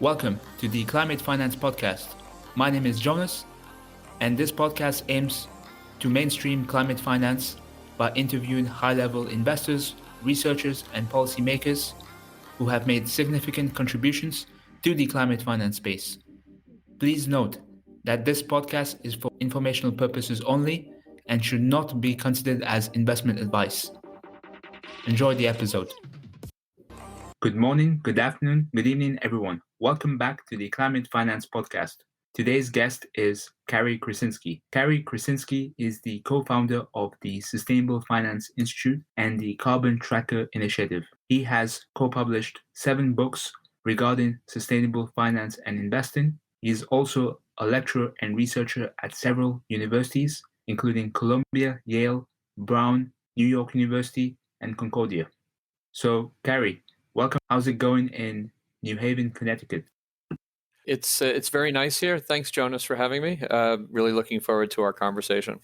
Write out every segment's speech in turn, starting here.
Welcome to the Climate Finance Podcast. My name is Jonas, and this podcast aims to mainstream climate finance by interviewing high-level investors, researchers, and policymakers who have made significant contributions to the climate finance space. Please note that this podcast is for informational purposes only and should not be considered as investment advice. Enjoy the episode. Good morning, good afternoon, good evening, everyone. Welcome back to the Climate Finance Podcast. Today's guest is Cary Krosinsky. Cary Krosinsky is the co-founder of the Sustainable Finance Institute and the Carbon Tracker Initiative. He has co-published 7 books regarding sustainable finance and investing. He is also a lecturer and researcher at several universities, including Columbia, Yale, Brown, New York University, and Concordia. So, Cary, welcome. How's it going in New Haven, Connecticut? It's very nice here. Thanks, Jonas, for having me. Really looking forward to our conversation.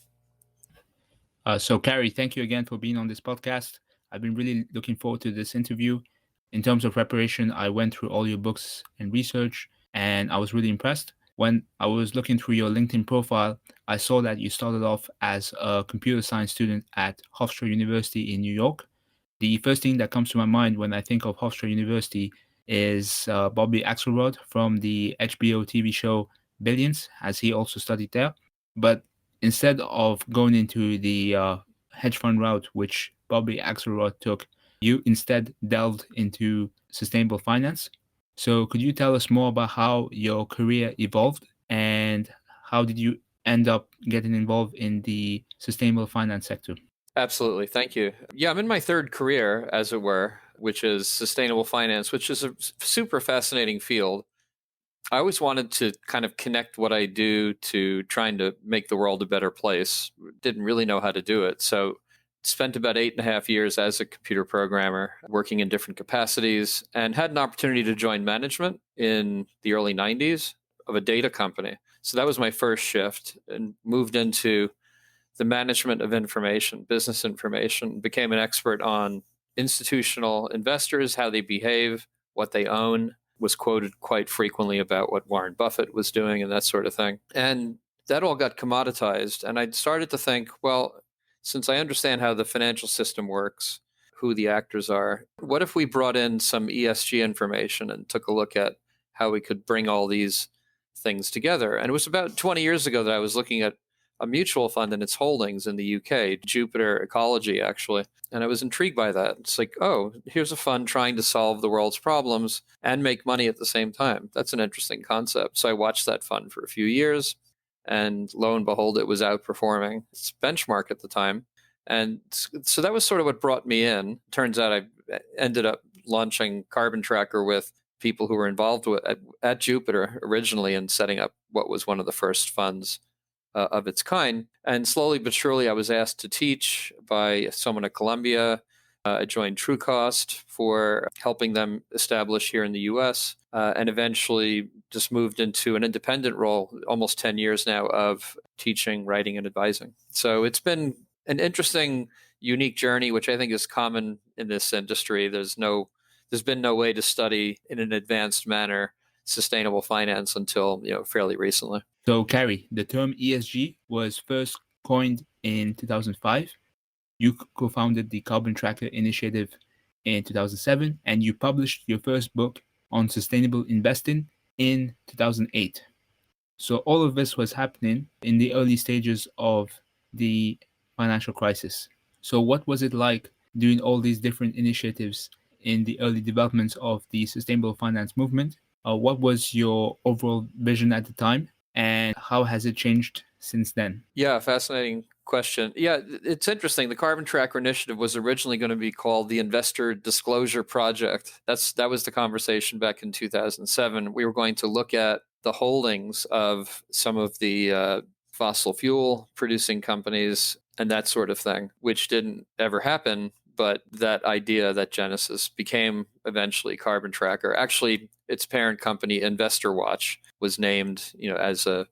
So, Cary, thank you again for being on this podcast. I've been really looking forward to this interview. In terms of preparation, I went through all your books and research, and I was really impressed. When I was looking through your LinkedIn profile, I saw that you started off as a computer science student at Hofstra University in New York. The first thing that comes to my mind when I think of Hofstra University is Bobby Axelrod from the HBO TV show Billions, as he also studied there. But instead of going into the hedge fund route, which Bobby Axelrod took, you instead delved into sustainable finance. So could you tell us more about how your career evolved and how did you end up getting involved in the sustainable finance sector? Absolutely. Thank you. Yeah, I'm in my third career, as it were, which is sustainable finance, which is a super fascinating field. I always wanted to kind of connect what I do to trying to make the world a better place. Didn't really know how to do it. So spent about 8.5 years as a computer programmer, working in different capacities, and had an opportunity to join management in the early 90s of a data company. So that was my first shift, and moved into the management of information, business information, became an expert on institutional investors, how they behave, what they own, was quoted quite frequently about what Warren Buffett was doing and that sort of thing. And that all got commoditized. And I started to think, well, since I understand how the financial system works, who the actors are, what if we brought in some ESG information and took a look at how we could bring all these things together? And it was about 20 years ago that I was looking at a mutual fund and its holdings in the UK, Jupiter Ecology, actually. And I was intrigued by that. It's like, oh, here's a fund trying to solve the world's problems and make money at the same time. That's an interesting concept. So I watched that fund for a few years, and lo and behold, it was outperforming its benchmark at the time. And so that was sort of what brought me in. Turns out I ended up launching Carbon Tracker with people who were involved at Jupiter originally, and setting up what was one of the first funds of its kind. And slowly but surely, I was asked to teach by someone at Columbia. I joined TruCost for helping them establish here in the US, and eventually just moved into an independent role, almost 10 years now, of teaching, writing, and advising. So it's been an interesting, unique journey, which I think is common in this industry. There's been no way to study in an advanced manner sustainable finance until fairly recently. So, Cary, the term ESG was first coined in 2005. You co-founded the Carbon Tracker Initiative in 2007, and you published your first book on sustainable investing in 2008. So all of this was happening in the early stages of the financial crisis. So what was it like doing all these different initiatives in the early developments of the sustainable finance movement? What was your overall vision at the time, and how has it changed since then? Yeah, fascinating question. Yeah, it's interesting. The Carbon Tracker Initiative was originally going to be called the Investor Disclosure Project. That was the conversation back in 2007. We were going to look at the holdings of some of the fossil fuel producing companies and that sort of thing, which didn't ever happen. But that idea, that genesis, became eventually Carbon Tracker. Actually, its parent company, Investor Watch, was named, as a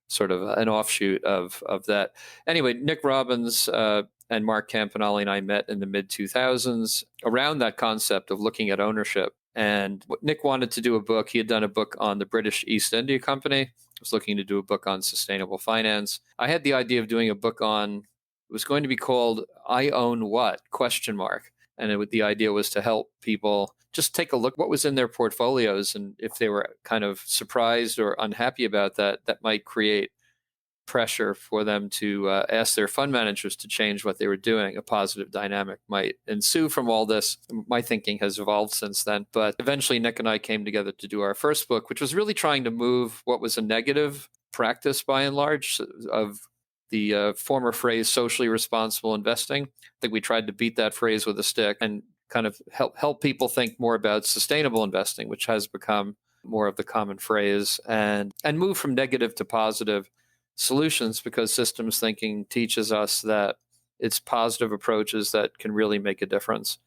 sort of an offshoot of that. Anyway, Nick Robbins and Mark Campanelli and I met in the mid-2000s around that concept of looking at ownership And Nick wanted to do a book. He had done a book on the British East India Company. Was looking to do a book on sustainable finance. I had the idea of doing a book on, it was going to be called I Own What? ? And the idea was to help people just take a look what was in their portfolios. And if they were kind of surprised or unhappy about that, that might create pressure for them to ask their fund managers to change what they were doing. A positive dynamic might ensue from all this. My thinking has evolved since then. But eventually, Nick and I came together to do our first book, which was really trying to move what was a negative practice by and large of the former phrase socially responsible investing. I think we tried to beat that phrase with a stick and kind of help people think more about sustainable investing, which has become more of the common phrase, and move from negative to positive solutions, because systems thinking teaches us that it's positive approaches that can really make a difference.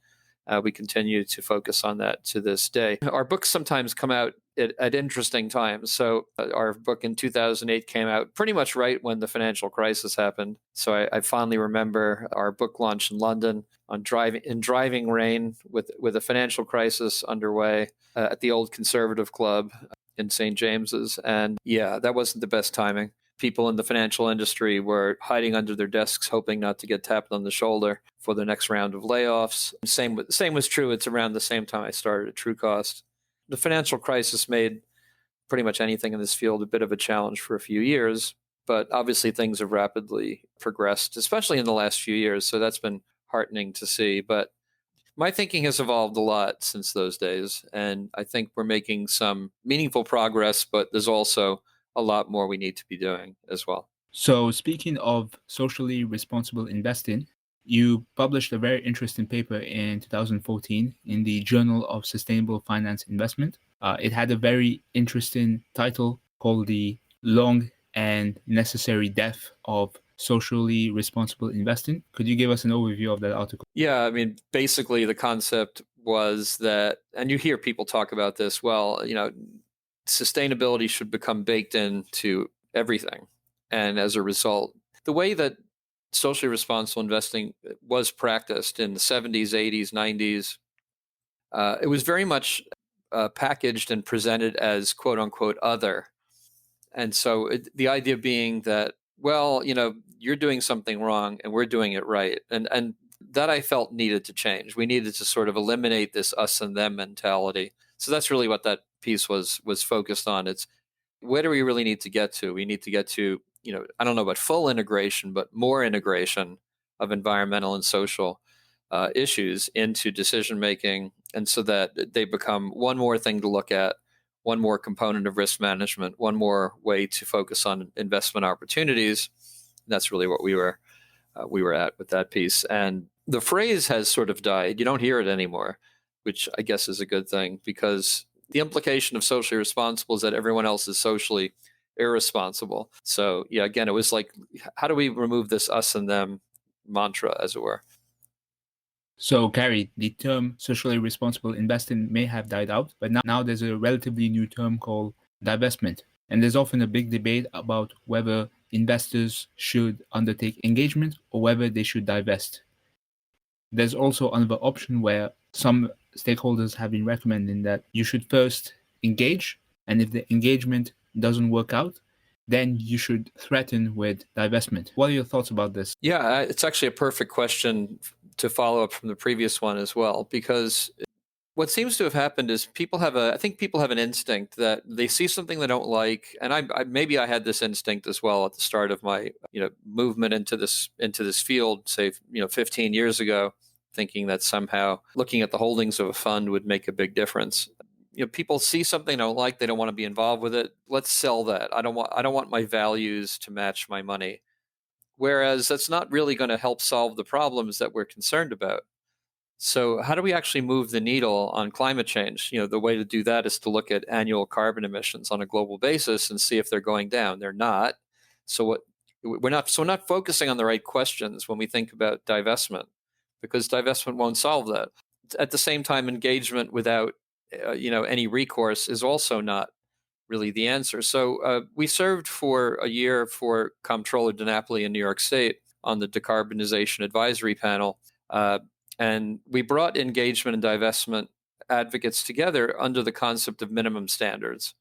We continue to focus on that to this day. Our books sometimes come out at interesting times. So our book in 2008 came out pretty much right when the financial crisis happened. So I fondly remember our book launch in London in driving rain with a financial crisis underway at the old Conservative Club in St. James's. And yeah, that wasn't the best timing. People in the financial industry were hiding under their desks, hoping not to get tapped on the shoulder for the next round of layoffs. Same was true. It's around the same time I started at TruCost. The financial crisis made pretty much anything in this field a bit of a challenge for a few years, but obviously things have rapidly progressed, especially in the last few years. So that's been heartening to see. But my thinking has evolved a lot since those days, and I think we're making some meaningful progress, but there's also a lot more we need to be doing as well. So speaking of socially responsible investing, you published a very interesting paper in 2014 in the Journal of Sustainable Finance Investment. It had a very interesting title called The Long and Necessary Death of Socially Responsible Investing. Could you give us an overview of that article? Yeah, I mean, basically the concept was that, and you hear people talk about this, well, sustainability should become baked into everything. And as a result, the way that socially responsible investing was practiced in the 70s, 80s, 90s, it was very much packaged and presented as quote unquote other. And so the idea being that, well, you're doing something wrong and we're doing it right. And that I felt needed to change. We needed to sort of eliminate this us and them mentality. So that's really what that piece was focused on. It's where do we really need to get to? We need to get to, I don't know about full integration, but more integration of environmental and social issues into decision making, and so that they become one more thing to look at, one more component of risk management, one more way to focus on investment opportunities. And that's really what we were at with that piece. And the phrase has sort of died. You don't hear it anymore, which I guess is a good thing, because the implication of socially responsible is that everyone else is socially irresponsible. So yeah, again, it was like, how do we remove this us and them mantra, as it were? So, Cary, the term socially responsible investing may have died out, but now there's a relatively new term called divestment. And there's often a big debate about whether investors should undertake engagement or whether they should divest. There's also another option where some stakeholders have been recommending that you should first engage, and if the engagement doesn't work out, then you should threaten with divestment. What are your thoughts about this? Yeah, it's actually a perfect question to follow up from the previous one as well, because what seems to have happened is I think people have an instinct that they see something they don't like, and maybe I had this instinct as well at the start of my movement into this field, say 15 years ago, thinking that somehow looking at the holdings of a fund would make a big difference. People see something they don't like, they don't want to be involved with it. Let's sell that. I don't want my values to match my money. Whereas that's not really going to help solve the problems that we're concerned about. So how do we actually move the needle on climate change? The way to do that is to look at annual carbon emissions on a global basis and see if they're going down. They're not. So we're not focusing on the right questions when we think about divestment, because divestment won't solve that. At the same time, engagement without any recourse is also not really the answer. So we served for a year for Comptroller DiNapoli in New York State on the Decarbonization Advisory Panel. And we brought engagement and divestment advocates together under the concept of minimum standards.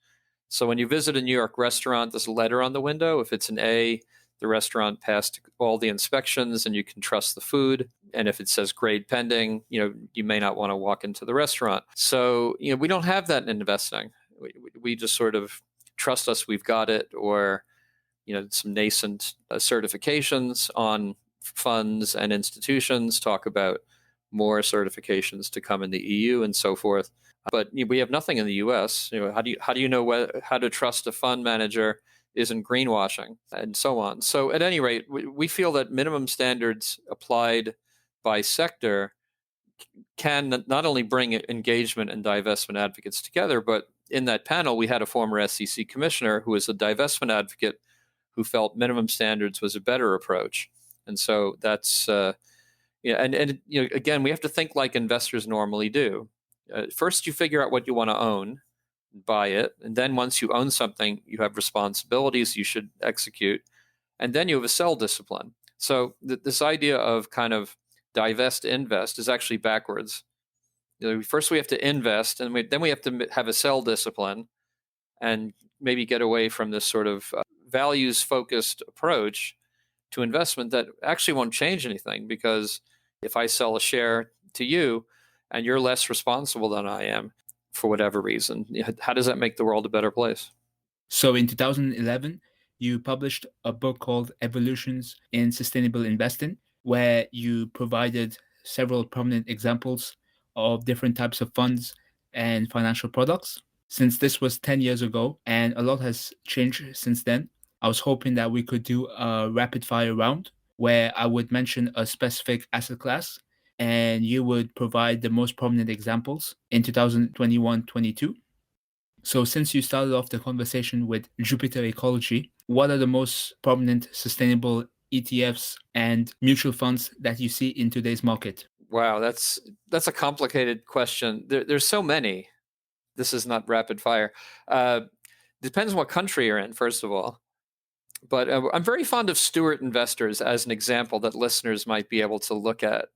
So when you visit a New York restaurant, there's a letter on the window. If it's an A, the restaurant passed all the inspections and you can trust the food. And if it says grade pending, you may not want to walk into the restaurant. So, we don't have that in investing. We just sort of trust us, we've got it, or, some nascent certifications on funds and institutions, talk about more certifications to come in the EU and so forth. But we have nothing in the US. How do you know how to trust a fund manager isn't greenwashing and so on? So at any rate, we feel that minimum standards applied by sector can not only bring engagement and divestment advocates together, but in that panel, we had a former SEC commissioner who was a divestment advocate who felt minimum standards was a better approach. And so that's, again, we have to think like investors normally do. First, you figure out what you want to own, buy it. And then once you own something, you have responsibilities you should execute. And then you have a sell discipline. So this idea of kind of divest, invest is actually backwards. First, we have to invest, and then we have to have a sell discipline and maybe get away from this sort of values-focused approach to investment that actually won't change anything, because if I sell a share to you and you're less responsible than I am for whatever reason, how does that make the world a better place? So in 2011, you published a book called Evolutions in Sustainable Investing, where you provided several prominent examples of different types of funds and financial products. Since this was 10 years ago and a lot has changed since then, I was hoping that we could do a rapid fire round where I would mention a specific asset class and you would provide the most prominent examples in 2021-22. So since you started off the conversation with Jupiter Ecology, what are the most prominent sustainable ETFs and mutual funds that you see in today's market? Wow, that's a complicated question. There's so many. This is not rapid fire. Depends on what country you're in, first of all. But I'm very fond of Stewart Investors as an example that listeners might be able to look at.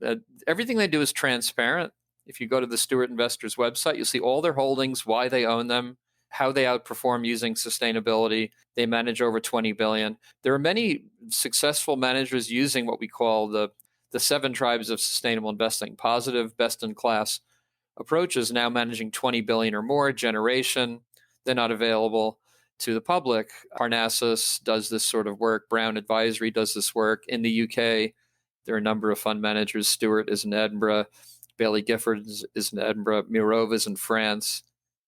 Everything they do is transparent. If you go to the Stewart Investors website, you'll see all their holdings, why they own them, how they outperform using sustainability. They manage over $20 billion. There are many successful managers using what we call the 7 tribes of sustainable investing: positive, best-in-class approaches, now managing $20 billion or more. Generation, they're not available to the public. Parnassus does this sort of work. Brown Advisory does this work. In the UK, there are a number of fund managers. Stewart is in Edinburgh. Bailey Gifford is in Edinburgh. Mirov is in France.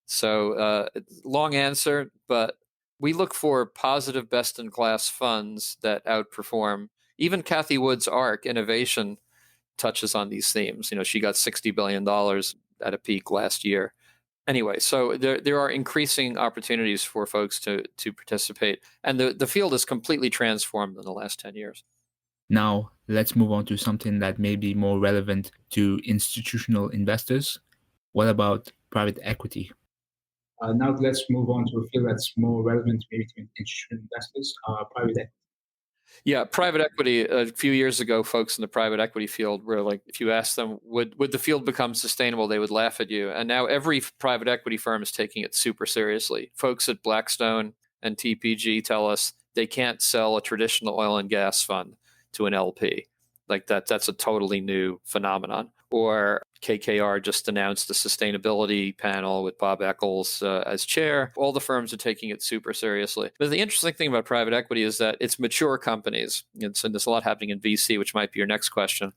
So long answer, but we look for positive, best-in-class funds that outperform. Even Cathie Wood's ARC Innovation touches on these themes. She got $60 billion at a peak last year. Anyway, so there are increasing opportunities for folks to participate. And the field has completely transformed in the last 10 years. Now, let's move on to something that may be more relevant to institutional investors. What about private equity? Now let's move on to a field that's more relevant maybe to institutional investors, private equity. Yeah, private equity. A few years ago, folks in the private equity field were like, if you asked them, would the field become sustainable, they would laugh at you. And now every private equity firm is taking it super seriously. Folks at Blackstone and TPG tell us they can't sell a traditional oil and gas fund to an LP. Like that's a totally new phenomenon. Or KKR just announced a sustainability panel with Bob Eccles as chair. All the firms are taking it super seriously. But the interesting thing about private equity is that it's mature companies. And so there's a lot happening in VC, which might be your next question.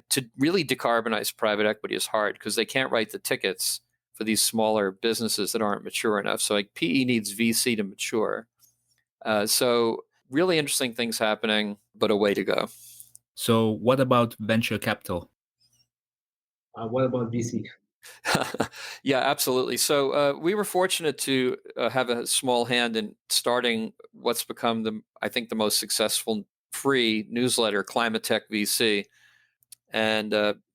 To really decarbonize private equity is hard because they can't write the tickets for these smaller businesses that aren't mature enough. So like PE needs VC to mature. So really interesting things happening, but a way to go. So what about venture capital? What about VC? Yeah, absolutely. So we were fortunate to have a small hand in starting what's become I think the most successful free newsletter, Climate Tech VC. And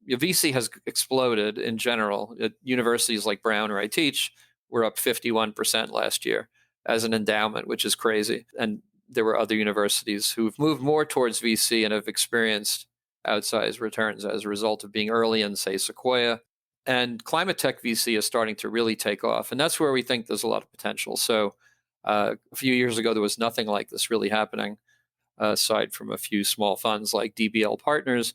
VC has exploded in general. At universities like Brown, where I teach, we're up 51% last year as an endowment, which is crazy. And there were other universities who've moved more towards VC and have experienced outsized returns as a result of being early in, say, Sequoia. And climate tech VC is starting to really take off. And that's where we think there's a lot of potential. So a few years ago, there was nothing like this really happening, aside from a few small funds like DBL Partners.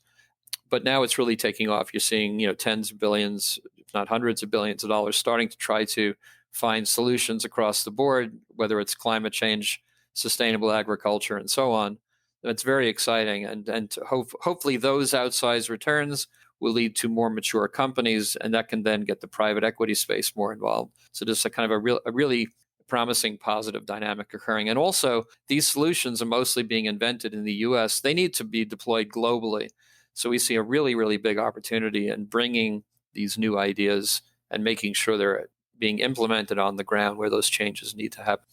But now it's really taking off. You're seeing, tens of billions, if not hundreds of billions of dollars starting to try to find solutions across the board, whether it's climate change, sustainable agriculture, and so on. It's very exciting. And hopefully those outsized returns will lead to more mature companies, and that can then get the private equity space more involved. So there's a kind of a really promising positive dynamic occurring. And also, these solutions are mostly being invented in the US. They need to be deployed globally. So we see a really, really big opportunity in bringing these new ideas and making sure they're being implemented on the ground where those changes need to happen.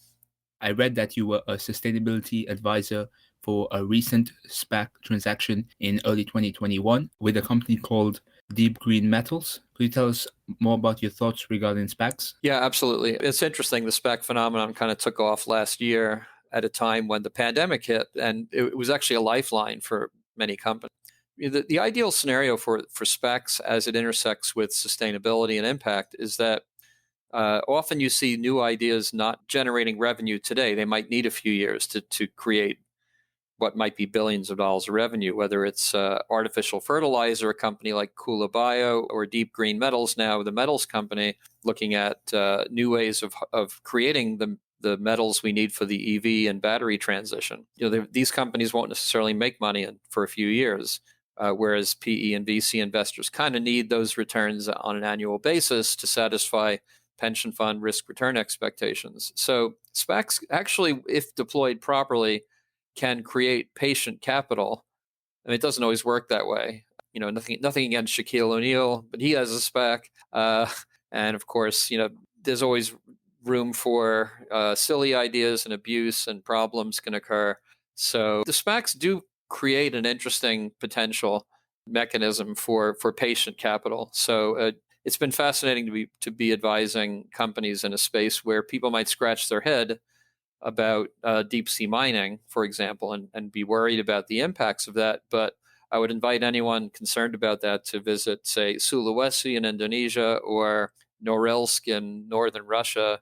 I read that you were a sustainability advisor for a recent SPAC transaction in early 2021 with a company called Deep Green Metals. Could you tell us more about your thoughts regarding SPACs? Yeah, absolutely. It's interesting. The SPAC phenomenon kind of took off last year at a time when the pandemic hit, and it was actually a lifeline for many companies. The ideal scenario for SPACs as it intersects with sustainability and impact is that often you see new ideas not generating revenue today. They might need a few years to create what might be billions of dollars of revenue, whether it's artificial fertilizer, a company like Kula Bio, or Deep Green Metals now, the metals company, looking at new ways of creating the metals we need for the EV and battery transition. These companies won't necessarily make money for a few years, whereas PE and VC investors kind of need those returns on an annual basis to satisfy pension fund risk return expectations. So SPACs actually, if deployed properly, can create patient capital. And it doesn't always work that way. Nothing against Shaquille O'Neal, but he has a SPAC. And of course, there's always room for silly ideas and abuse, and problems can occur. So the SPACs do create an interesting potential mechanism for patient capital. So it's been fascinating to be advising companies in a space where people might scratch their head about deep sea mining, for example, and be worried about the impacts of that. But I would invite anyone concerned about that to visit, say, Sulawesi in Indonesia or Norilsk in northern Russia,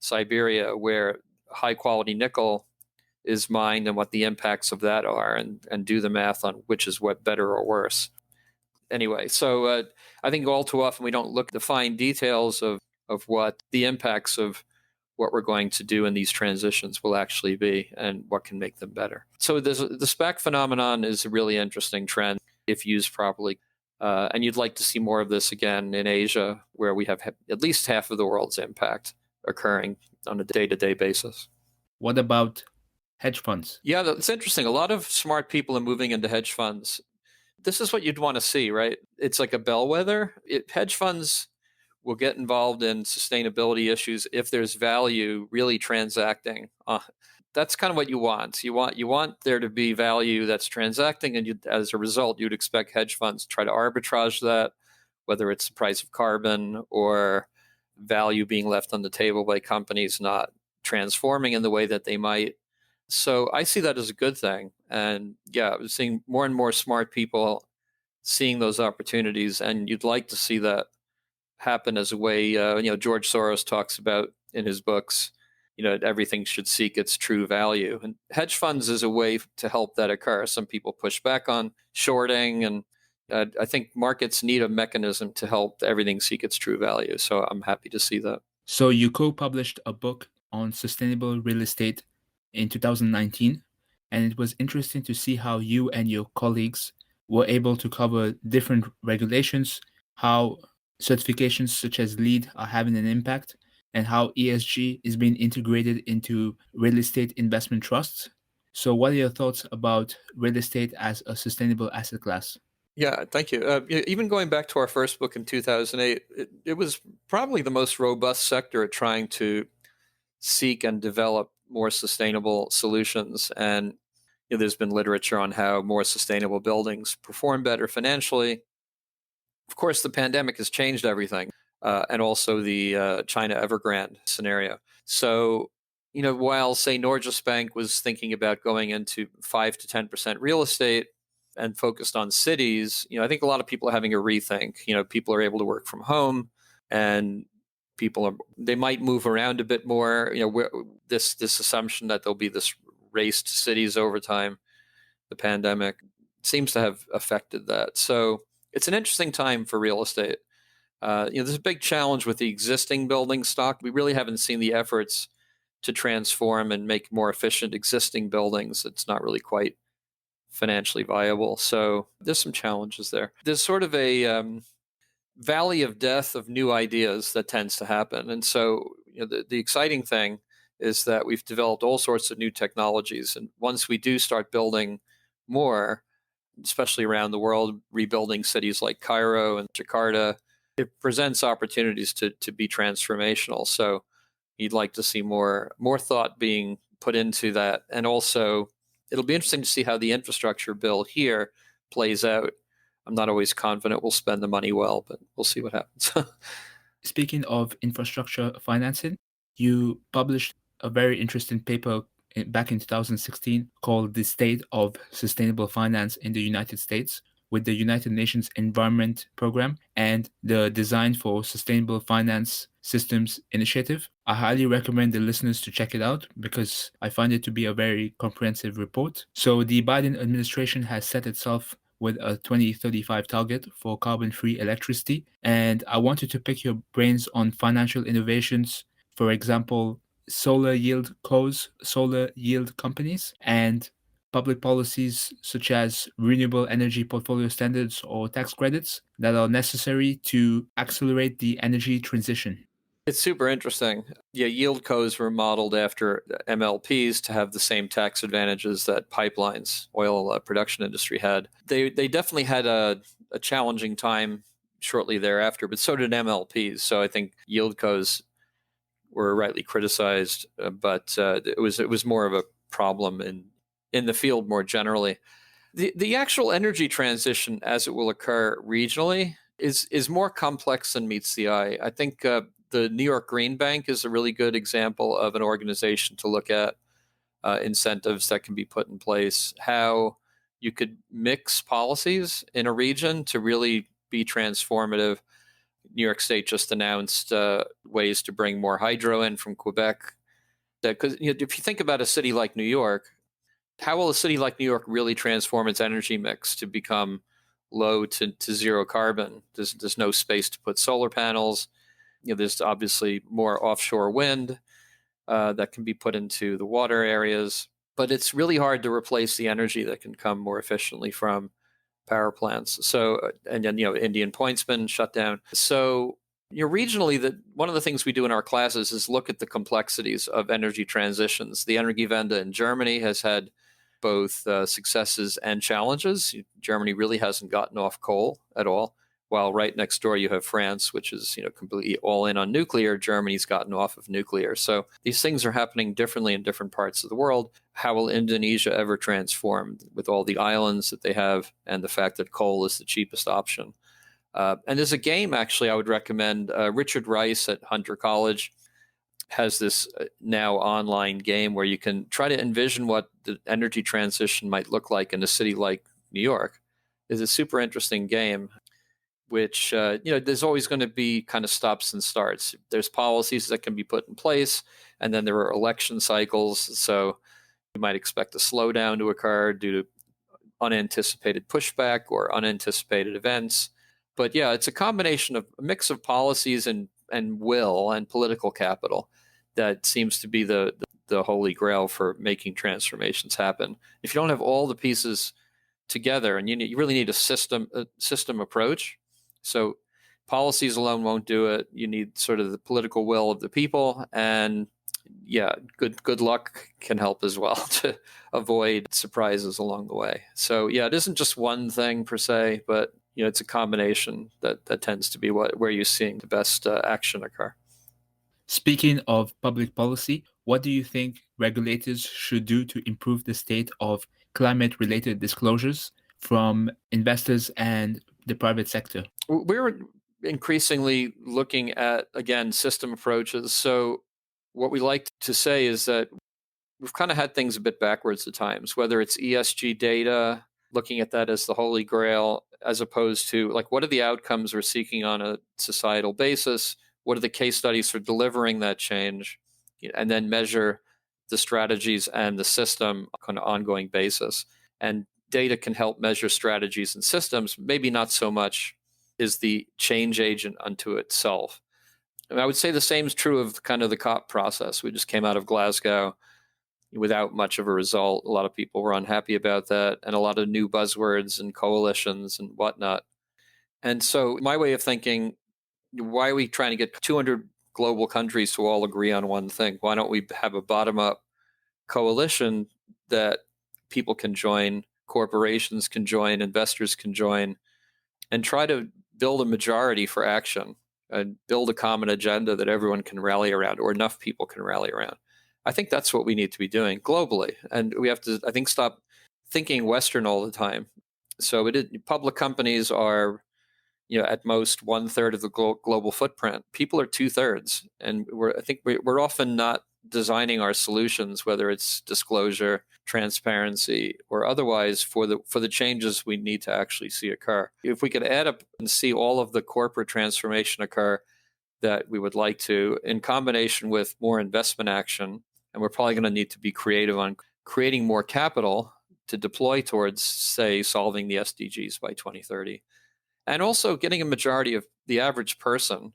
Siberia, where high quality nickel is mined and what the impacts of that are, and do the math on which is what, better or worse. Anyway, so I think all too often we don't look at the fine details of what the impacts of what we're going to do in these transitions will actually be and what can make them better. So the SPAC phenomenon is a really interesting trend if used properly. And you'd like to see more of this again in Asia, where we have at least half of the world's impact occurring on a day-to-day basis. What about hedge funds? Yeah, that's interesting. A lot of smart people are moving into hedge funds. This is what you'd want to see, right? It's like a bellwether. Hedge funds will get involved in sustainability issues if there's value really transacting. That's kind of what you want. You want there to be value that's transacting, and as a result, you'd expect hedge funds to try to arbitrage that, whether it's the price of carbon or value being left on the table by companies not transforming in the way that they might. So I see that as a good thing. And yeah, I'm seeing more and more smart people seeing those opportunities, and you'd like to see that happen as a way, George Soros talks about in his books, everything should seek its true value. And hedge funds is a way to help that occur. Some people push back on shorting, and I think markets need a mechanism to help everything seek its true value. So I'm happy to see that. So you co-published a book on sustainable real estate in 2019, and it was interesting to see how you and your colleagues were able to cover different regulations, how certifications such as LEED are having an impact, and how ESG is being integrated into real estate investment trusts. So what are your thoughts about real estate as a sustainable asset class? Yeah, thank you. Even going back to our first book in 2008, it was probably the most robust sector at trying to seek and develop more sustainable solutions. And there's been literature on how more sustainable buildings perform better financially. Of course, the pandemic has changed everything, and also the China Evergrande scenario. So, while, say, Norges Bank was thinking about going into 5 to 10% real estate, and focused on cities, I think a lot of people are having a rethink. People are able to work from home, and they might move around a bit more. This assumption that there'll be this race to cities over time, the pandemic seems to have affected that. So it's an interesting time for real estate. There's a big challenge with the existing building stock. We really haven't seen the efforts to transform and make more efficient existing buildings. It's not really quite financially viable. So there's some challenges there. There's sort of a valley of death of new ideas that tends to happen. And so the exciting thing is that we've developed all sorts of new technologies. And once we do start building more, especially around the world, rebuilding cities like Cairo and Jakarta, it presents opportunities to be transformational. So you'd like to see more thought being put into that. And also, it'll be interesting to see how the infrastructure bill here plays out. I'm not always confident we'll spend the money well, but we'll see what happens. Speaking of infrastructure financing, you published a very interesting paper back in 2016 called The State of Sustainable Finance in the United States with the United Nations Environment Program and the Design for Sustainable Finance Systems Initiative. I highly recommend the listeners to check it out because I find it to be a very comprehensive report. So the Biden administration has set itself with a 2035 target for carbon-free electricity. And I wanted to pick your brains on financial innovations, for example, solar yield companies, and public policies such as renewable energy portfolio standards or tax credits that are necessary to accelerate the energy transition. It's super interesting. Yeah, yield codes were modeled after MLPs to have the same tax advantages that pipelines, oil production industry had. They definitely had a challenging time shortly thereafter, but so did MLPs. So I think yield codes were rightly criticized, but it was more of a problem in the field more generally. The actual energy transition, as it will occur regionally, is more complex than meets the eye. I think the New York Green Bank is a really good example of an organization to look at incentives that can be put in place, how you could mix policies in a region to really be transformative. New York State just announced ways to bring more hydro in from Quebec. Because if you think about a city like New York, how will a city like New York really transform its energy mix to become low to zero carbon? There's no space to put solar panels. There's obviously more offshore wind that can be put into the water areas, but it's really hard to replace the energy that can come more efficiently from power plants. So, and then Indian Point's been shut down. So, regionally, one of the things we do in our classes is look at the complexities of energy transitions. The Energiewende in Germany has had both successes and challenges. Germany really hasn't gotten off coal at all. While right next door you have France, which is completely all in on nuclear. Germany's gotten off of nuclear. So these things are happening differently in different parts of the world. How will Indonesia ever transform with all the islands that they have and the fact that coal is the cheapest option? And there's a game, actually, I would recommend. Richard Rice at Hunter College has this now online game where you can try to envision what the energy transition might look like in a city like New York. It's a super interesting game, which, there's always going to be kind of stops and starts. There's policies that can be put in place, and then there are election cycles. So you might expect a slowdown to occur due to unanticipated pushback or unanticipated events. But yeah, it's a combination of a mix of policies and will and political capital that seems to be the holy grail for making transformations happen. If you don't have all the pieces together, and you really need a system approach. So policies alone won't do it. You need sort of the political will of the people, and good luck can help as well to avoid surprises along the way. So yeah, it isn't just one thing per se, but it's a combination that tends to be where you're seeing the best action occur. Speaking of public policy, what do you think regulators should do to improve the state of climate-related disclosures from investors and the private sector? We're increasingly looking at, again, system approaches. So what we like to say is that we've kind of had things a bit backwards at times, whether it's ESG data, looking at that as the holy grail, as opposed to like, what are the outcomes we're seeking on a societal basis? What are the case studies for delivering that change? And then measure the strategies and the system on an ongoing basis. And data can help measure strategies and systems, maybe not so much is the change agent unto itself. And I would say the same is true of kind of the COP process. We just came out of Glasgow without much of a result. A lot of people were unhappy about that, and a lot of new buzzwords and coalitions and whatnot. And so my way of thinking, why are we trying to get 200 global countries to all agree on one thing? Why don't we have a bottom-up coalition that people can join, corporations can join, investors can join, and try to build a majority for action and build a common agenda that everyone can rally around, or enough people can rally around. I think that's what we need to be doing globally. And we have to, I think, stop thinking Western all the time. So public companies are, at most 1/3 of the global footprint. People are 2/3. And I think we're often not designing our solutions, whether it's disclosure, transparency, or otherwise, for the changes we need to actually see occur. If we could add up and see all of the corporate transformation occur that we would like to, in combination with more investment action, and we're probably going to need to be creative on creating more capital to deploy towards, say, solving the SDGs by 2030, and also getting a majority of the average person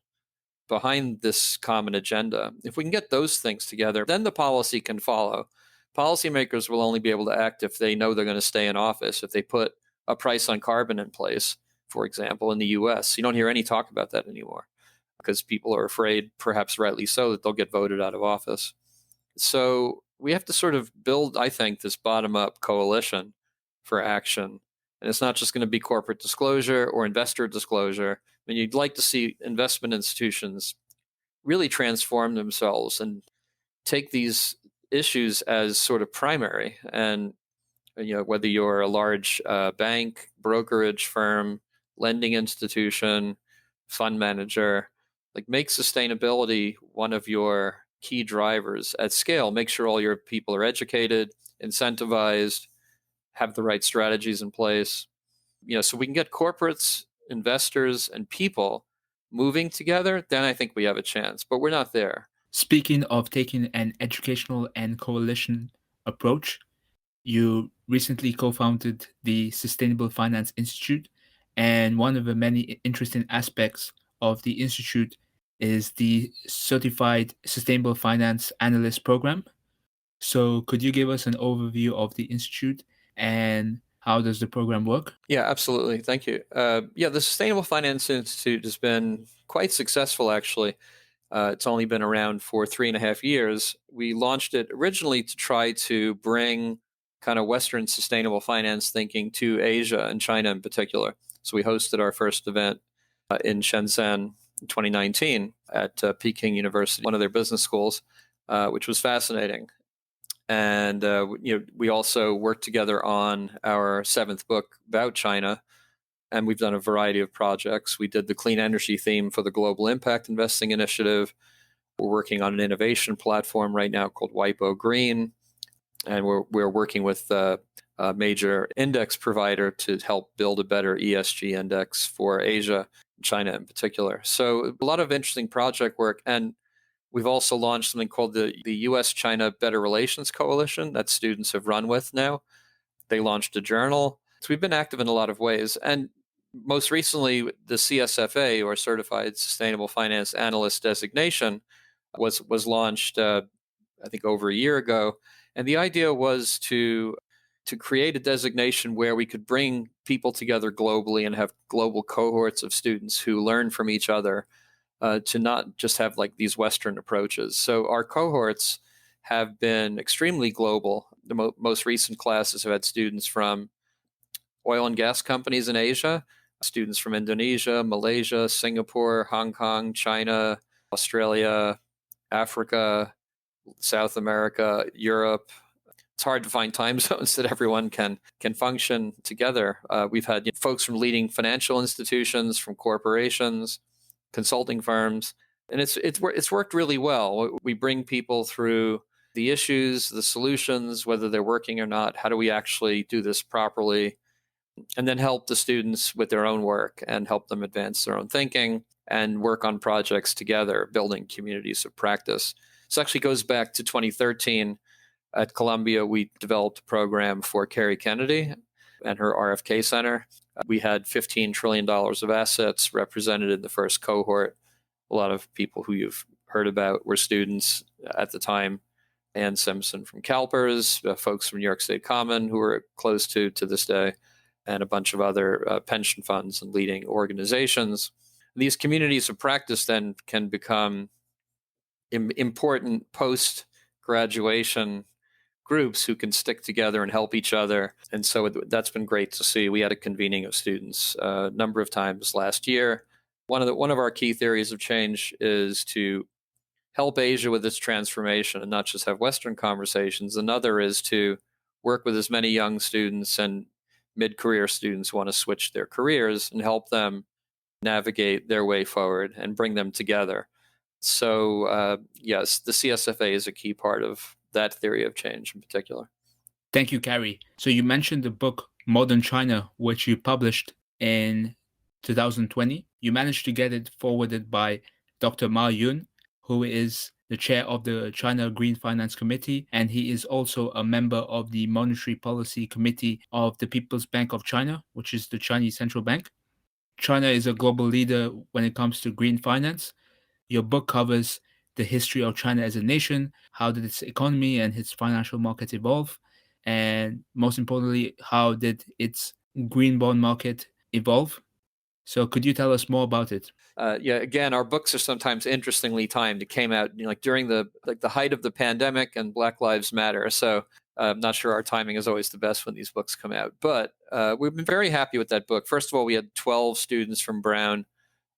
behind this common agenda. If we can get those things together, then the policy can follow. Policymakers will only be able to act if they know they're going to stay in office, if they put a price on carbon in place, for example, in the US. You don't hear any talk about that anymore because people are afraid, perhaps rightly so, that they'll get voted out of office. So we have to sort of build, I think, this bottom-up coalition for action. And it's not just going to be corporate disclosure or investor disclosure. I mean, you'd like to see investment institutions really transform themselves and take these issues as sort of primary. And whether you're a large bank, brokerage firm, lending institution, fund manager, like, make sustainability one of your key drivers at scale. Make sure all your people are educated, incentivized, have the right strategies in place. So we can get corporates, investors, and people moving together, then I think we have a chance, but we're not there. Speaking of taking an educational and coalition approach, you recently co-founded the Sustainable Finance Institute, and one of the many interesting aspects of the institute is the Certified Sustainable Finance Analyst program. So could you give us an overview of the institute and how does the program work? Yeah, absolutely. Thank you. The Sustainable Finance Institute has been quite successful, actually. It's only been around for 3.5 years. We launched it originally to try to bring kind of Western sustainable finance thinking to Asia and China in particular. So we hosted our first event in Shenzhen in 2019 at Peking University, one of their business schools, which was fascinating. And we also worked together on our 7th book about China, and we've done a variety of projects. We did the clean energy theme for the Global Impact Investing Initiative. We're working on an innovation platform right now called WIPO Green, and we're working with a major index provider to help build a better ESG index for Asia, China in particular. So a lot of interesting project work. And we've also launched something called the U.S.-China Better Relations Coalition that students have run with now. They launched a journal. So we've been active in a lot of ways. And most recently, the CSFA, or Certified Sustainable Finance Analyst designation, was launched, I think, over a year ago. And the idea was to create a designation where we could bring people together globally and have global cohorts of students who learn from each other, to not just have like these Western approaches. So our cohorts have been extremely global. The most recent classes have had students from oil and gas companies in Asia, students from Indonesia, Malaysia, Singapore, Hong Kong, China, Australia, Africa, South America, Europe. It's hard to find time zones that everyone can function together. We've had folks from leading financial institutions, from corporations, consulting firms, and it's worked really well. We bring people through the issues, the solutions, whether they're working or not. How do we actually do this properly? and then help the students with their own work and help them advance their own thinking and work on projects together, building communities of practice. This actually goes back to 2013. At Columbia, we developed a program for Carrie Kennedy and her RFK Center. We had $15 trillion of assets represented in the first cohort. A lot of people who you've heard about were students at the time. Ann Simpson from CalPERS, folks from New York State Common who we're close to this day, and a bunch of other pension funds and leading organizations. These communities of practice then can become important post-graduation groups who can stick together and help each other. And so that's been great to see. We had a convening of students a number of times last year. One of our key theories of change is to help Asia with its transformation and not just have Western conversations. Another is to work with as many young students and mid-career students who want to switch their careers and help them navigate their way forward and bring them together. So yes, the CSFA is a key part of that theory of change in particular. Thank you, Cary. So you mentioned the book Modern China, which you published in 2020. You managed to get it forwarded by Dr. Ma Yun, who is the chair of the China Green Finance Committee, and he is also a member of the Monetary Policy Committee of the People's Bank of China, which is the Chinese central bank. China is a global leader when it comes to green finance. Your book covers the history of China as a nation, how did its economy and its financial market evolve, and most importantly, how did its green bond market evolve? So could you tell us more about it? Again, our books are sometimes interestingly timed. It came out like during the height of the pandemic and Black Lives Matter. So I'm not sure our timing is always the best when these books come out. But we've been very happy with that book. First of all, we had 12 students from Brown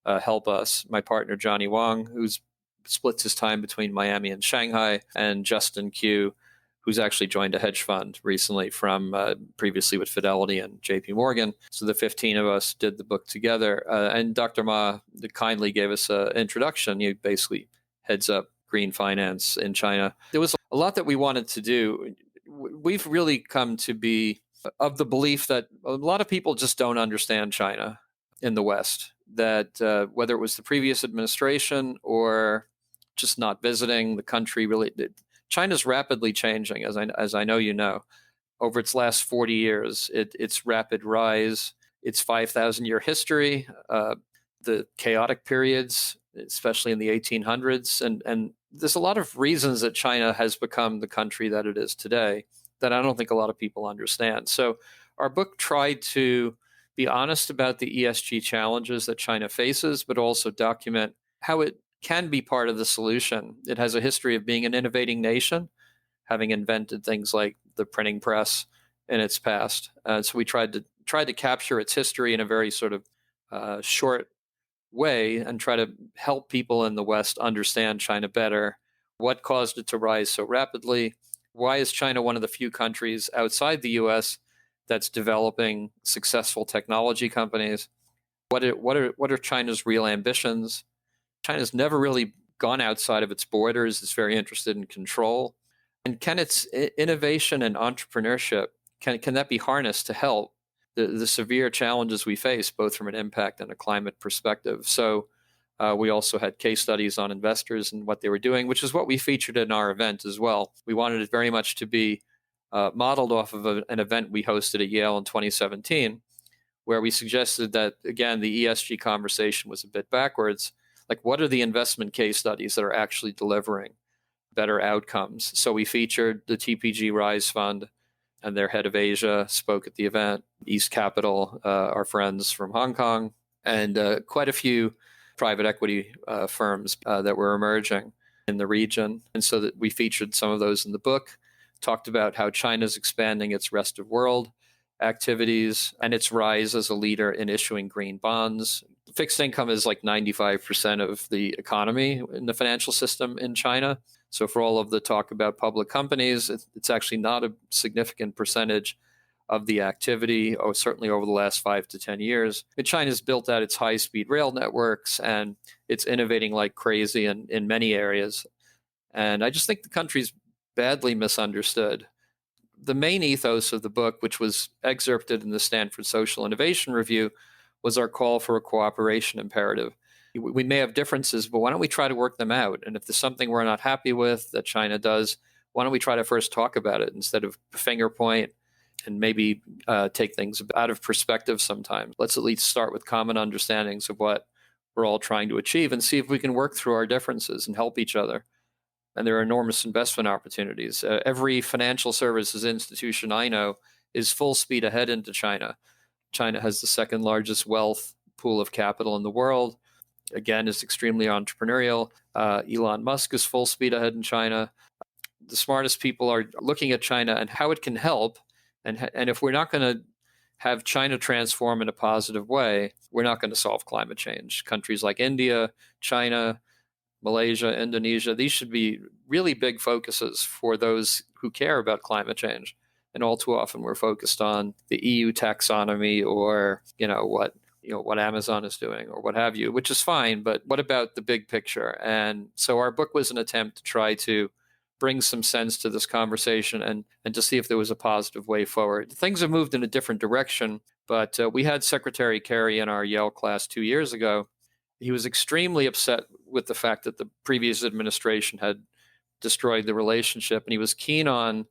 help us. My partner, Johnny Wong, who's splits his time between Miami and Shanghai, and Justin Q, who's actually joined a hedge fund recently from previously with Fidelity and JP Morgan. So the 15 of us did the book together. And Dr. Ma kindly gave us an introduction. He basically heads up green finance in China. There was a lot that we wanted to do. We've really come to be of the belief that a lot of people just don't understand China in the West, that whether it was the previous administration or just not visiting the country, really, China's rapidly changing, as I know you know. Over its last 40 years, its rapid rise, its 5,000-year history, the chaotic periods, especially in the 1800s, and there's a lot of reasons that China has become the country that it is today that I don't think a lot of people understand. So our book tried to be honest about the ESG challenges that China faces, but also document how it can be part of the solution. It has a history of being an innovating nation, having invented things like the printing press in its past. So we tried to capture its history in a very sort of short way and try to help people in the West understand China better. What caused it to rise so rapidly? Why is China one of the few countries outside the U.S. that's developing successful technology companies? What are China's real ambitions? China's never really gone outside of its borders. It's very interested in control. And can its innovation and entrepreneurship, can that be harnessed to help the severe challenges we face, both from an impact and a climate perspective? So we also had case studies on investors and what they were doing, which is what we featured in our event as well. We wanted it very much to be modeled off of an event we hosted at Yale in 2017, where we suggested that, again, the ESG conversation was a bit backwards. Like, what are the investment case studies that are actually delivering better outcomes? So we featured the TPG Rise Fund, and their head of Asia spoke at the event, East Capital, our friends from Hong Kong, and quite a few private equity firms that were emerging in the region. And so that we featured some of those in the book, talked about how China's expanding its rest of world activities and its rise as a leader in issuing green bonds. Fixed income is like 95% of the economy in the financial system in China. So for all of the talk about public companies, it's actually not a significant percentage of the activity, or certainly over the last 5 to 10 years. And China's built out its high-speed rail networks, and it's innovating like crazy in many areas. And I just think the country's badly misunderstood. the main ethos of the book, which was excerpted in the Stanford Social Innovation Review, was our call for a cooperation imperative. We may have differences, but why don't we try to work them out? And if there's something we're not happy with that China does, why don't we try to first talk about it instead of finger point and maybe take things out of perspective sometimes? Let's at least start with common understandings of what we're all trying to achieve and see if we can work through our differences and help each other. And there are enormous investment opportunities. Every financial services institution I know is full speed ahead into China. China has the second largest wealth pool of capital in the world. Again, is extremely entrepreneurial. Elon Musk is full speed ahead in China. The smartest people are looking at China and how it can help. And if we're not going to have China transform in a positive way, we're not going to solve climate change. Countries like India, China, Malaysia, Indonesia, these should be really big focuses for those who care about climate change. And all too often we're focused on the EU taxonomy or, what Amazon is doing or what have you, which is fine. But what about the big picture? And so our book was an attempt to try to bring some sense to this conversation and to see if there was a positive way forward. Things have moved in a different direction, but we had Secretary Cary in our Yale class 2 years ago. He was extremely upset with the fact that the previous administration had destroyed the relationship, and he was keen on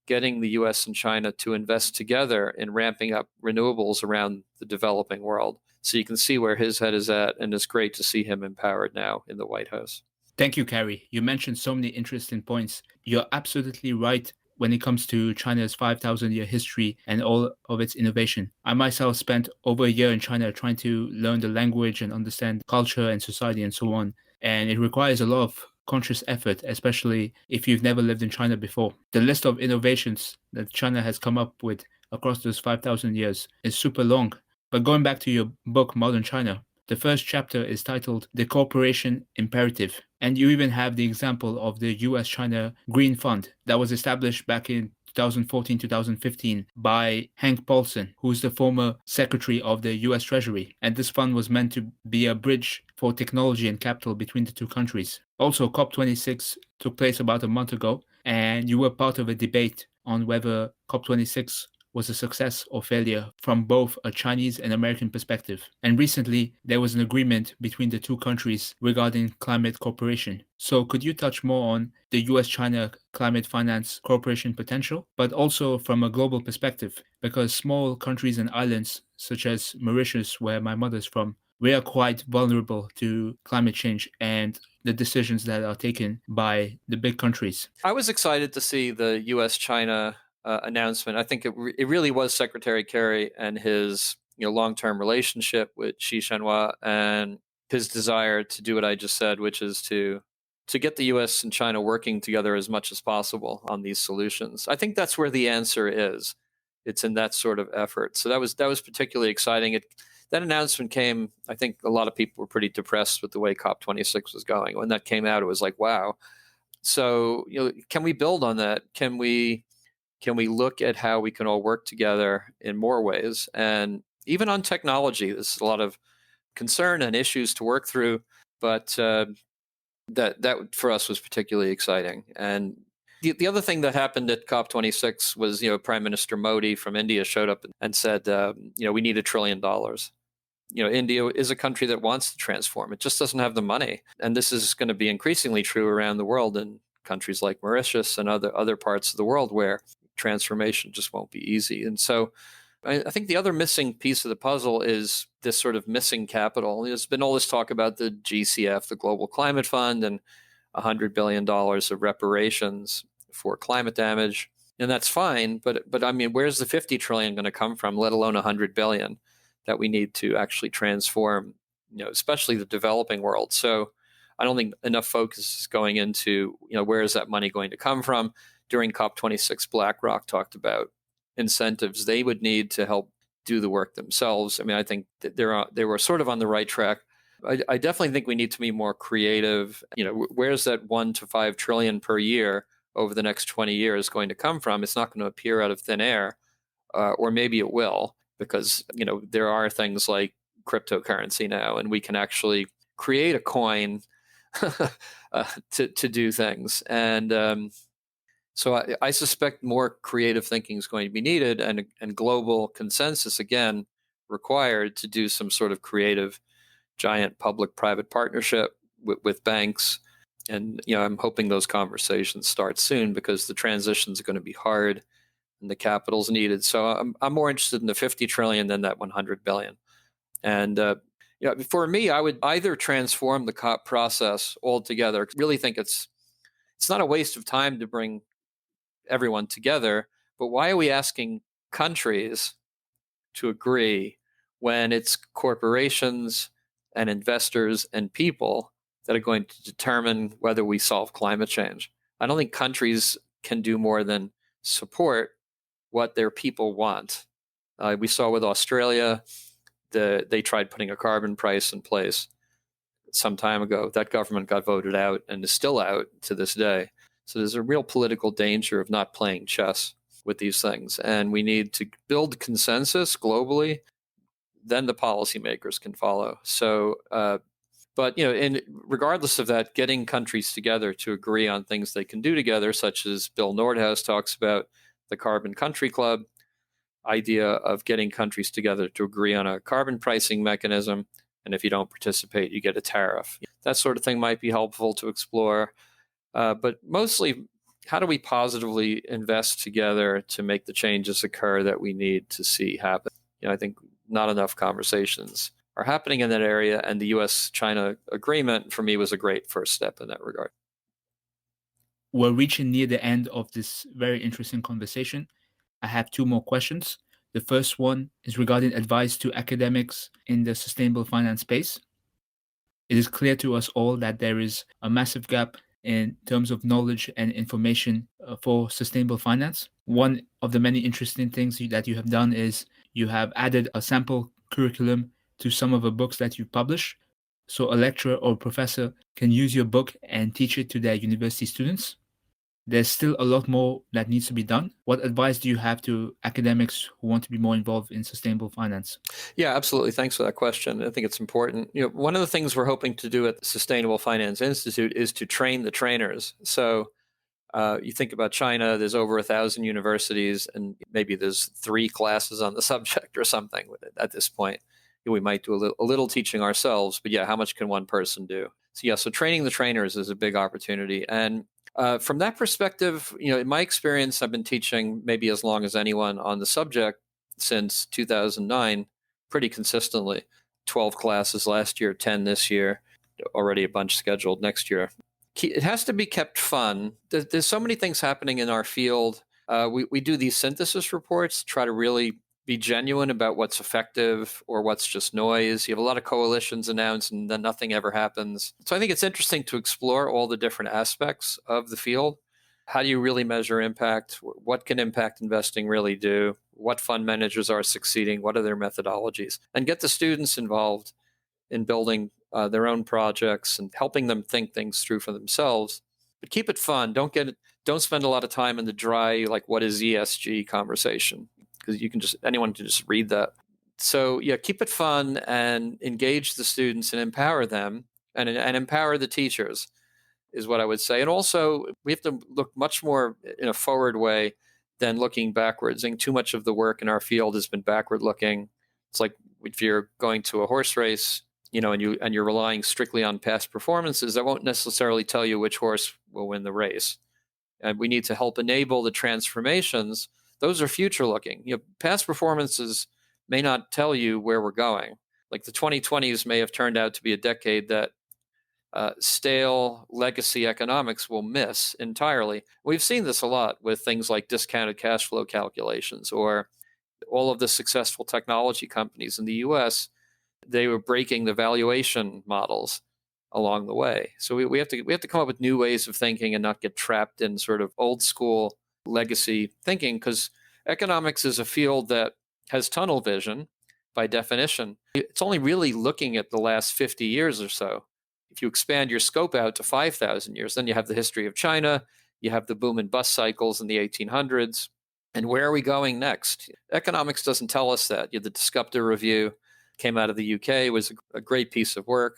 getting the US and China to invest together in ramping up renewables around the developing world. So you can see where his head is at, and it's great to see him empowered now in the White House. Thank you, Cary. You mentioned so many interesting points. You're absolutely right when it comes to China's 5,000-year history and all of its innovation. I myself spent over a year in China trying to learn the language and understand culture and society and so on. And it requires a lot of conscious effort, especially if you've never lived in China before. The list of innovations that China has come up with across those 5,000 years is super long. But going back to your book, Modern China, the first chapter is titled The Cooperation Imperative. And you even have the example of the US-China Green Fund that was established back in 2014-2015 by Hank Paulson, who's the former Secretary of the US Treasury. And this fund was meant to be a bridge for technology and capital between the two countries. Also, COP26 took place about a month ago, and you were part of a debate on whether COP26 was a success or failure from both a Chinese and American perspective. And recently, there was an agreement between the two countries regarding climate cooperation. So could you touch more on the US-China climate finance cooperation potential, but also from a global perspective? Because small countries and islands, such as Mauritius, where my mother's from, we are quite vulnerable to climate change and the decisions that are taken by the big countries. I was excited to see the US-China announcement. I think it really was Secretary Cary and his long-term relationship with Xi Jinping and his desire to do what I just said, which is to get the US and China working together as much as possible on these solutions. I think that's where the answer is. It's in that sort of effort. So that was particularly exciting. That announcement came, I think a lot of people were pretty depressed with the way COP26 was going. When that came out, it was like, wow. So, can we build on that? Can we look at how we can all work together in more ways? And even on technology, there's a lot of concern and issues to work through, but that for us was particularly exciting. And the other thing that happened at COP26 was, Prime Minister Modi from India showed up and said, we need $1 trillion. India is a country that wants to transform. It just doesn't have the money. And this is going to be increasingly true around the world in countries like Mauritius and other parts of the world where transformation just won't be easy. And so I think the other missing piece of the puzzle is this sort of missing capital. There's been all this talk about the GCF, the Global Climate Fund, and $100 billion of reparations for climate damage. And that's fine, but I mean, where's the 50 trillion going to come from, let alone 100 billion that we need to actually transform, especially the developing world. So I don't think enough focus is going into, where is that money going to come from? During COP26, BlackRock talked about incentives they would need to help do the work themselves. I mean, I think that they were sort of on the right track. I definitely think we need to be more creative. Where's that 1 to 5 trillion per year over the next 20 years going to come from? It's not going to appear out of thin air, or maybe it will, because there are things like cryptocurrency now, and we can actually create a coin to do things. And So I suspect more creative thinking is going to be needed, and global consensus, again, required to do some sort of creative giant public-private partnership with banks. And I'm hoping those conversations start soon because the transitions are going to be hard and the capital's needed. So I'm more interested in the 50 trillion than that 100 billion. And for me, I would either transform the COP process altogether. I really think it's not a waste of time to bring everyone together, but why are we asking countries to agree when it's corporations and investors and people that are going to determine whether we solve climate change? I don't think countries can do more than support what their people want. We saw with Australia, they tried putting a carbon price in place some time ago. That government got voted out and is still out to this day. So there's a real political danger of not playing chess with these things. And we need to build consensus globally, then the policymakers can follow. So, but regardless of that, getting countries together to agree on things they can do together, such as Bill Nordhaus talks about the Carbon Country Club idea of getting countries together to agree on a carbon pricing mechanism. And if you don't participate, you get a tariff. That sort of thing might be helpful to explore. But mostly, how do we positively invest together to make the changes occur that we need to see happen? I think not enough conversations are happening in that area, and the U.S.-China agreement, for me, was a great first step in that regard. We're reaching near the end of this very interesting conversation. I have two more questions. The first one is regarding advice to academics in the sustainable finance space. It is clear to us all that there is a massive gap in terms of knowledge and information for sustainable finance. One of the many interesting things that you have done is you have added a sample curriculum to some of the books that you publish. So a lecturer or professor can use your book and teach it to their university students. There's still a lot more that needs to be done. What advice do you have to academics who want to be more involved in sustainable finance? Yeah, absolutely. Thanks for that question. I think it's important. One of the things we're hoping to do at the Sustainable Finance Institute is to train the trainers. So you think about China, there's over 1,000 universities, and maybe there's 3 classes on the subject or something at this point. We might do a little teaching ourselves, but how much can one person do? So training the trainers is a big opportunity. And from that perspective, in my experience, I've been teaching maybe as long as anyone on the subject since 2009, pretty consistently. 12 classes last year, 10 this year, already a bunch scheduled next year. It has to be kept fun. There's so many things happening in our field. We do these synthesis reports, try to really be genuine about what's effective or what's just noise. You have a lot of coalitions announced and then nothing ever happens. So I think it's interesting to explore all the different aspects of the field. How do you really measure impact? What can impact investing really do? What fund managers are succeeding? What are their methodologies? And get the students involved in building their own projects and helping them think things through for themselves. But keep it fun. Don't spend a lot of time in the dry, like, what is ESG conversation? Because anyone can just read that. So keep it fun and engage the students and empower them and empower the teachers is what I would say. And also we have to look much more in a forward way than looking backwards. I think too much of the work in our field has been backward looking. It's like if you're going to a horse race, and you're relying strictly on past performances, that won't necessarily tell you which horse will win the race. And we need to help enable the transformations. Those are future looking. Past performances may not tell you where we're going. Like the 2020s may have turned out to be a decade that stale legacy economics will miss entirely. We've seen this a lot with things like discounted cash flow calculations or all of the successful technology companies in the US. They were breaking the valuation models along the way. So we have to come up with new ways of thinking and not get trapped in sort of old school legacy thinking, because economics is a field that has tunnel vision by definition. It's only really looking at the last 50 years or so. If you expand your scope out to 5,000 years, then you have the history of China, you have the boom and bust cycles in the 1800s, and where are we going next? Economics doesn't tell us that. The Discupta Review came out of the UK. It was a great piece of work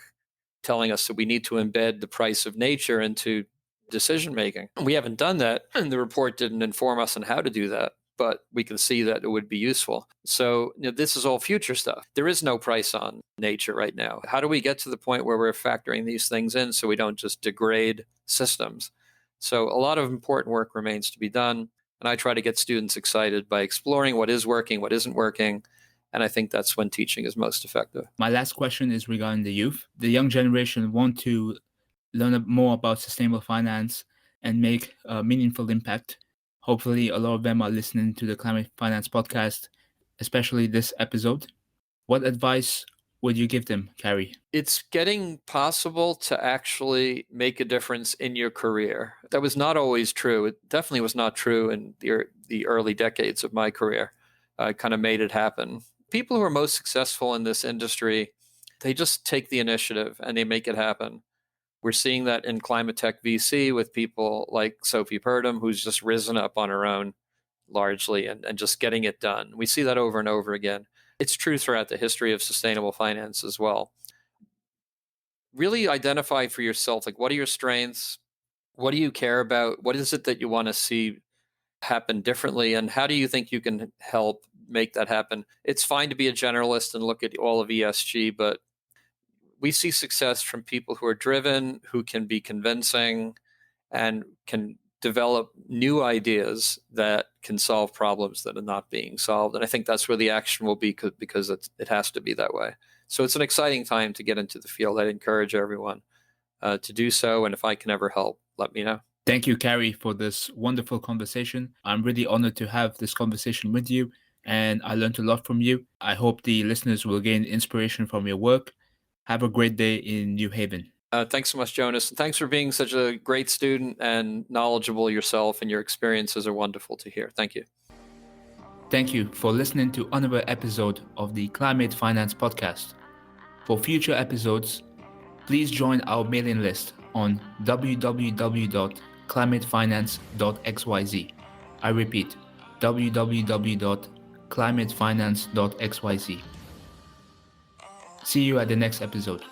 telling us that we need to embed the price of nature into decision making. We haven't done that, and the report didn't inform us on how to do that, but we can see that it would be useful. So this is all future stuff. There is no price on nature right now. How do we get to the point where we're factoring these things in so we don't just degrade systems? So a lot of important work remains to be done. And I try to get students excited by exploring what is working, what isn't working. And I think that's when teaching is most effective. My last question is regarding the youth. The young generation want to learn more about sustainable finance and make a meaningful impact. Hopefully, a lot of them are listening to the Climate Finance podcast, especially this episode. What advice would you give them, Cary? It's getting possible to actually make a difference in your career. That was not always true. It definitely was not true in the early decades of my career. I kind of made it happen. People who are most successful in this industry, they just take the initiative and they make it happen. We're seeing that in climate tech VC with people like Sophie Purdom, who's just risen up on her own largely and just getting it done. We see that over and over again. It's true throughout the history of sustainable finance as well. Really identify for yourself, like, what are your strengths? What do you care about? What is it that you want to see happen differently? And how do you think you can help make that happen? It's fine to be a generalist and look at all of ESG, but we see success from people who are driven, who can be convincing, and can develop new ideas that can solve problems that are not being solved. And I think that's where the action will be, because it has to be that way. So it's an exciting time to get into the field. I'd encourage everyone to do so. And if I can ever help, let me know. Thank you, Cary, for this wonderful conversation. I'm really honored to have this conversation with you, and I learned a lot from you. I hope the listeners will gain inspiration from your work. Have a great day in New Haven. Thanks so much, Jonas. Thanks for being such a great student and knowledgeable yourself, and your experiences are wonderful to hear. Thank you. Thank you for listening to another episode of the Climate Finance Podcast. For future episodes, please join our mailing list on www.climatefinance.xyz. I repeat, www.climatefinance.xyz. See you at the next episode.